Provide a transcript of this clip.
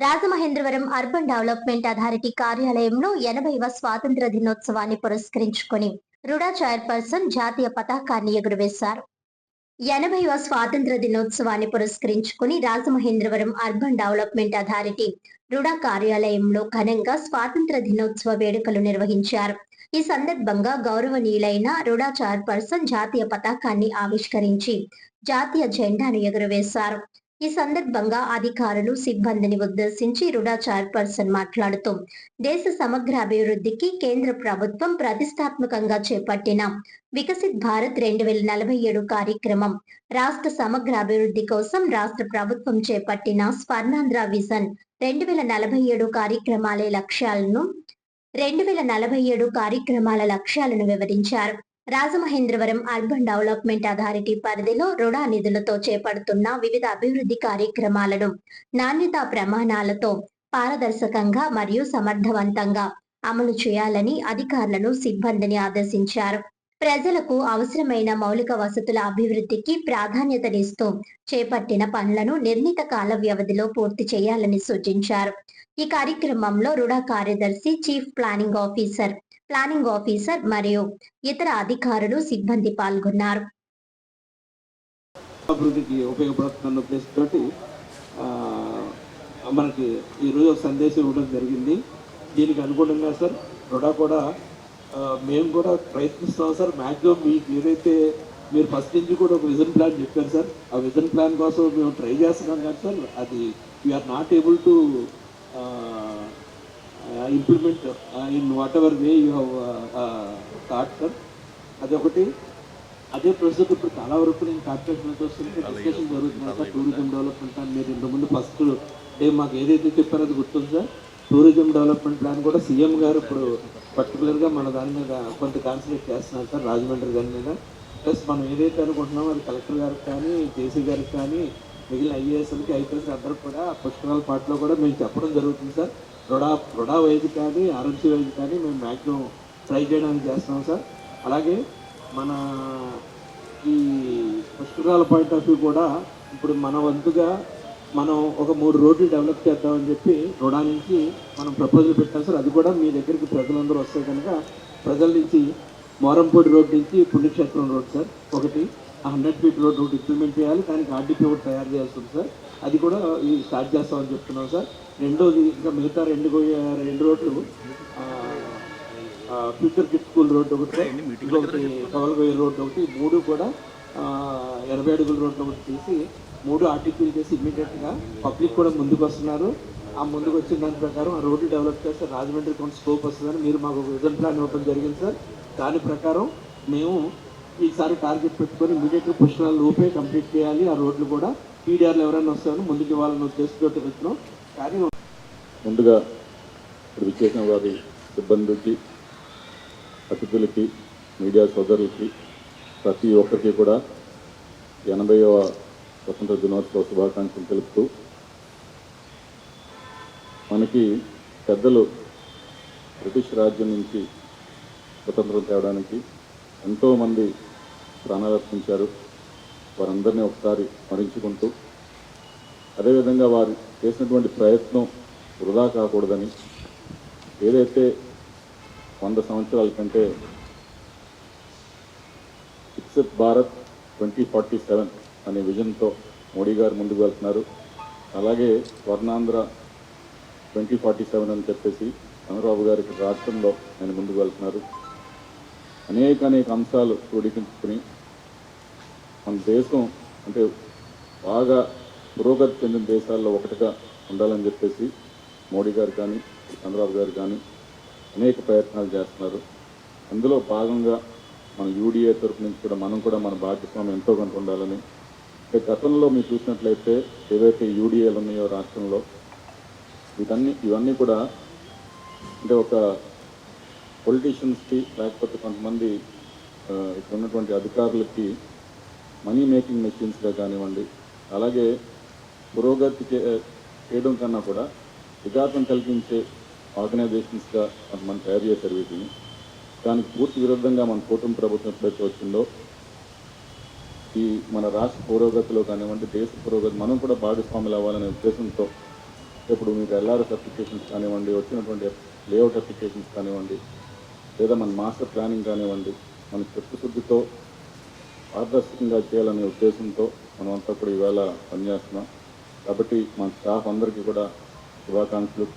Rajamahendravaram urban development authority కార్యాలయంలో 80వ స్వాతంత్ర దినోత్సవాన్ని పురస్కరించుకుని రుడా చైర్పర్సన్ జాతీయ పతాకాన్ని ఎగురవేశారు. 80వ స్వాతంత్ర దినోత్సవాన్ని పురస్కరించుకుని Rajamahendravaram urban development authority RUDA కార్యాలయంలో ఘనంగా స్వాతంత్ర దినోత్సవ వేడుకలు నిర్వహించారు. ఈ సందర్భంగా గౌరవనీయులైన రుడా చైర్పర్సన్ జాతీయ పతాకాన్ని ఆవిష్కరించి జాతీయ జెండాను ఎగురవేశారు. ఈ సందర్భంగా అధికారులు సిబ్బందిని ఉద్దేశించి రుడా చైర్పర్సన్ మాట్లాడుతూ దేశ సమగ్ర అభివృద్ధికి కేంద్ర ప్రభుత్వం ప్రతిష్టాత్మకంగా చేపట్టిన వికసిత్ భారత్ 2047 కార్యక్రమం, రాష్ట్ర సమగ్ర అభివృద్ధి కోసం రాష్ట్ర ప్రభుత్వం చేపట్టిన స్వర్ణాంధ్ర విజన్ 2047 కార్యక్రమాల లక్ష్యాలను వివరించారు. రాజమహేంద్రవరం అర్బన్ డెవలప్మెంట్ అథారిటీ పరిధిలో రుడా నిధులతో చేపడుతున్న వివిధ అభివృద్ధి కార్యక్రమాలను నాణ్యతా ప్రమాణాలతో పారదర్శకంగా మరియు సమర్థవంతంగా అమలు చేయాలని అధికారులను, సిబ్బందిని ఆదేశించారు. ప్రజలకు అవసరమైన మౌలిక వసతుల అభివృద్ధికి ప్రాధాన్యతనిస్తూ చేపట్టిన పనులను నిర్ణీత కాల వ్యవధిలో పూర్తి చేయాలని సూచించారు. ఈ కార్యక్రమంలో రుడా కార్యదర్శి, చీఫ్ ప్లానింగ్ ఆఫీసర్ మరియు ఇతర అధికారులు, సిబ్బంది పాల్గొన్నారు. అభివృద్ధికి ఉపయోగపడుతున్న ఉద్దేశంతో మనకి ఈరోజు ఒక సందేశం ఇవ్వడం జరిగింది. దీనికి అనుగుణంగా సార్ రుడా కూడా మేము కూడా ప్రయత్నిస్తాం సార్. మ్యాక్సిమం మీకు ఏదైతే మీరు ఫస్ట్ నుంచి కూడా ఒక విజన్ ప్లాన్ చెప్పారు సార్, ఆ విజన్ ప్లాన్ కోసం మేము ట్రై చేస్తున్నాం కానీ సార్ అది we are not able to implement in whatever way you have thought sir. అదొకటి. అదే ప్రస్తుతం ఇప్పుడు చాలా వరకు నేను కార్పొరేషన్తో వస్తుంది డిస్కషన్ జరుగుతున్నాయి సార్. టూరిజం డెవలప్మెంట్ ప్లాన్ మీరు ఇంతకుముందు ఫస్ట్ డే మాకు ఏదైతే చెప్పారో అది గుర్తుంది సార్. టూరిజం డెవలప్మెంట్ ప్లాన్ కూడా సీఎం గారు ఇప్పుడు పర్టికులర్గా మన దాని మీద కొంత కాన్సన్ట్రేట్ చేస్తున్నారు సార్, రాజమండ్రి దాని మీద. ప్లస్ మనం ఏదైతే అనుకుంటున్నామో అది కలెక్టర్ గారికి కానీ, జేసీ గారికి కానీ, మిగిలిన ఐఏఎస్లకి, ఐపీఎస్ అందరూ కూడా పుష్కరాల పాటలో కూడా మేము చెప్పడం జరుగుతుంది సార్. రుడా వైజ్ కానీ, ఆర్ఎంసీ వైజ్ కానీ మేము మ్యాక్సిమం ట్రై చేయడానికి చేస్తున్నాం సార్. అలాగే మన ఈ పుష్కరాల పాయింట్ ఆఫ్ వ్యూ కూడా ఇప్పుడు మన వంతుగా మనం ఒక 3 రోడ్లు డెవలప్ చేద్దామని చెప్పి రుడా నుంచి మనం ప్రపోజల్ పెట్టాం సార్. అది కూడా మీ దగ్గరికి ప్రజలందరూ వస్తే కనుక ప్రజల నుంచి మోరంపూడి రోడ్ నుంచి పుణ్యక్షేత్రం రోడ్ సార్ ఒకటి, 100 ఫీట్ రోడ్ ఒకటి ఇంప్లిమెంట్ చేయాలి. దానికి ఆర్డీపీ ఒకటి తయారు చేస్తుంది సార్. అది కూడా స్టార్ట్ చేస్తామని చెప్తున్నాం సార్. రెండోది ఇంకా మిగతా రెండు రోడ్లు ఫ్యూచర్ కిడ్ స్కూల్ రోడ్డు ఒకటి, ఇంకొకటి కవలగొయ్య రోడ్డు ఒకటి, 3 కూడా 80 అడుగుల రోడ్లు ఒకటి తీసి 3 ఆర్టికల్ చేసి ఇమ్మీడియట్గా పబ్లిక్ కూడా ముందుకు వస్తున్నారు. ఆ ముందుకు వచ్చిన దాని ప్రకారం ఆ రోడ్లు డెవలప్ చేస్తే రాజమండ్రి కొంత స్కోప్ వస్తుందని మీరు మాకు విజన్ ప్లాన్ ఇవ్వడం జరిగింది సార్. దాని ప్రకారం మేము ఈసారి టార్గెట్ పెట్టుకొని ఇమ్మీడియట్గా పుష్కరాల లోపే కంప్లీట్ చేయాలి. ఆ రోడ్లు కూడా పీడిఆర్లు ఎవరైనా వస్తారని ముందుకు ఇవ్వాలని ఉద్దేశంతో వచ్చినాం. కానీ ముందుగా ఇప్పుడు విచ్చేసిన వారి సిబ్బందికి, అతిథులకి, మీడియా సోదరులకి, ప్రతి ఒక్కరికి కూడా 80వ స్వతంత్ర దినోత్సవ శుభాకాంక్షలు తెలుపుతూ, మనకి పెద్దలు బ్రిటిష్ రాజ్యం నుంచి స్వతంత్రం తేవడానికి ఎంతోమంది ప్రాణాలర్పించారు. వారందరినీ ఒకసారి స్మరించుకుంటూ, అదేవిధంగా వారు చేసినటువంటి ప్రయత్నం వృధా కాకూడదని, ఏదైతే 100 సంవత్సరాల కంటే వికసిత్ భారత్ 2047 అనే విజన్తో మోడీ గారు ముందుకు వెళ్తున్నారు. అలాగే స్వర్ణాంధ్ర 2047 అని చెప్పేసి చంద్రబాబు గారికి రాష్ట్రంలో ఆయన ముందుకు వెళ్తున్నారు. అనేక అంశాలు క్రోడీకరించుకుని మన దేశం అంటే బాగా పురోగతి చెందిన దేశాల్లో ఒకటిగా ఉండాలని చెప్పేసి మోడీ గారు కానీ, చంద్రబాబు గారు కానీ అనేక ప్రయత్నాలు చేస్తున్నారు. అందులో భాగంగా మన యూడీఏ తరఫు నుంచి కూడా మనం కూడా మన భాగస్వామ్యం ఎంతో కొంత ఉండాలని. గతంలో మీరు చూసినట్లయితే ఏవైతే యూడీఏలు ఉన్నాయో రాష్ట్రంలో ఇవన్నీ కూడా అంటే ఒక పొలిటీషియన్స్కి, లేకపోతే కొంతమంది ఇక్కడ ఉన్నటువంటి అధికారులకి మనీ మేకింగ్ మెషిన్స్గా కానివ్వండి, అలాగే పురోగతి చేయడం కన్నా కూడా విఘాతం కలిగించే ఆర్గనైజేషన్స్గా మనం తయారు చేశారు వీటిని. దానికి పూర్తి విరుద్ధంగా మన కూటమి ప్రభుత్వం ఎప్పుడైతే వచ్చిందో ఈ మన రాష్ట్ర పురోగతిలో కానివ్వండి, దేశ పురోగతి మనం కూడా భాగస్వాములు అవ్వాలనే ఉద్దేశంతో ఇప్పుడు మీకు ఎల్ఆర్ఎస్ అప్లికేషన్స్ కానివ్వండి, వచ్చినటువంటి లేఅవుట్ అప్లికేషన్స్ కానివ్వండి, లేదా మన మాస్టర్ ప్లానింగ్ కానివ్వండి, మన చిత్తశుద్ధితో పారదర్శకంగా చేయాలనే ఉద్దేశంతో మనమంతా కూడా ఈవేళ పనిచేస్తున్నాం. కాబట్టి మన స్టాఫ్ అందరికీ కూడా శుభాకాంక్షలు.